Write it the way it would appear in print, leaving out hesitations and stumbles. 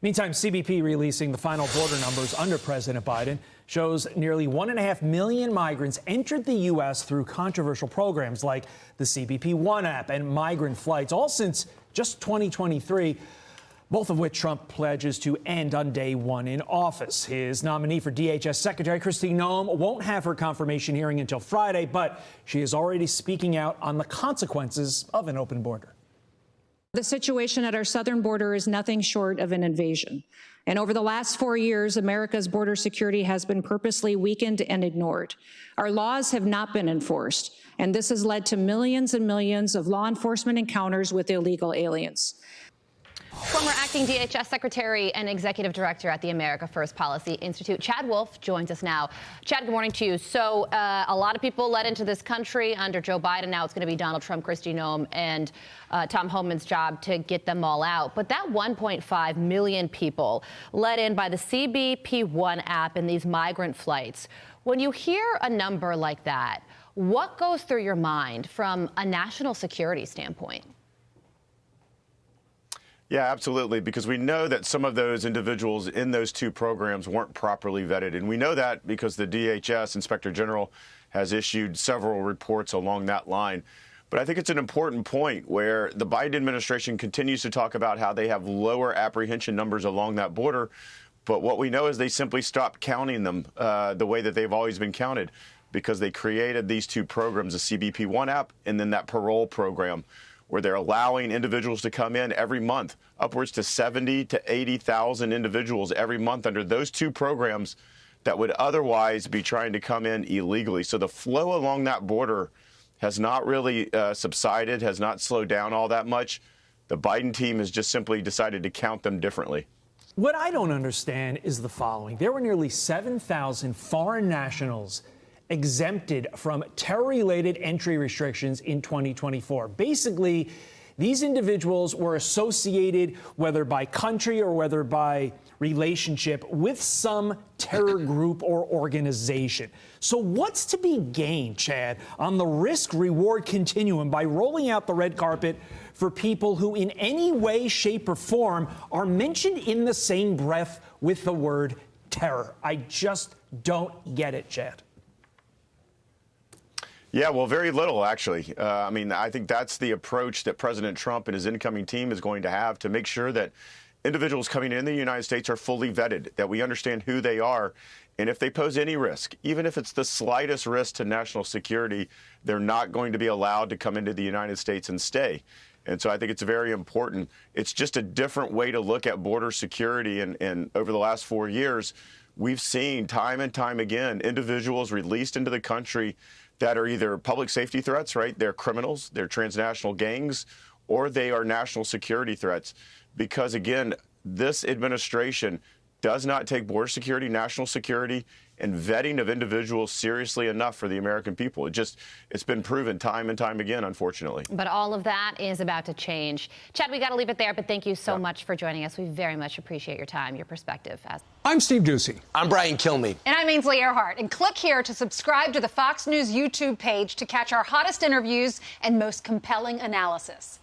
Meantime, CBP releasing the final border numbers under President Biden shows nearly 1.5 million migrants entered the U.S. through controversial programs like the CBP One app and migrant flights, all since just 2023, both of which Trump pledges to end on day one in office. His nominee for DHS Secretary, Kristi Noem, won't have her confirmation hearing until Friday, but she is already speaking out on the consequences of an open border. The situation at our southern border is nothing short of an invasion. And over the last 4 years, America's border security has been purposely weakened and ignored. Our laws have not been enforced, and this has led to millions and millions of law enforcement encounters with illegal aliens. Former acting DHS Secretary and Executive Director at the America First Policy Institute, Chad Wolf, joins us now. Chad, good morning to you. So a lot of people led into this country under Joe Biden. Now it's going to be Donald Trump, Kristi Noem, and Tom Homan's job to get them all out. But that 1.5 million people led in by the CBP One app and these migrant flights. When you hear a number like that, what goes through your mind from a national security standpoint? Yeah, absolutely, because we know that some of those individuals in those two programs weren't properly vetted. And we know that because the DHS Inspector General has issued several reports along that line. But I think it's an important point where the Biden administration continues to talk about how they have lower apprehension numbers along that border. But what we know is they simply stopped counting them the way that they've always been counted, because they created these two programs, the CBP One app and then that parole program, where they're allowing individuals to come in every month, upwards to 70 to 80,000 individuals every month under those two programs that would otherwise be trying to come in illegally. So the flow along that border has not really subsided, has not slowed down all that much. The Biden team has just simply decided to count them differently. What I don't understand is the following. There were nearly 7,000 foreign nationals exempted from terror-related entry restrictions in 2024. Basically, these individuals were associated, whether by country or whether by relationship, with some terror group or organization. So what's to be gained, Chad, on the risk-reward continuum by rolling out the red carpet for people who in any way, shape, or form are mentioned in the same breath with the word terror? I just don't get it, Chad. Yeah, well, very little, actually. I mean, I think that's the approach that President Trump and his incoming team is going to have to make sure that individuals coming in the United States are fully vetted, that we understand who they are. And if they pose any risk, even if it's the slightest risk to national security, they're not going to be allowed to come into the United States and stay. And so I think it's very important. It's just a different way to look at border security. And over the last 4 years, we've seen time and time again individuals released into the country that are either public safety threats, right? They're criminals, they're transnational gangs, or they are national security threats. Because, again, this administration does not take border security, national security, and vetting of individuals seriously enough for the American people. It's been proven time and time again, unfortunately. But all of that is about to change. Chad, we got to leave it there, but thank you so much for joining us. We very much appreciate your time, your perspective. I'm Steve Doocy. I'm Brian Kilmeade. And I'm Ainsley Earhart. And click here to subscribe to the Fox News YouTube page to catch our hottest interviews and most compelling analysis.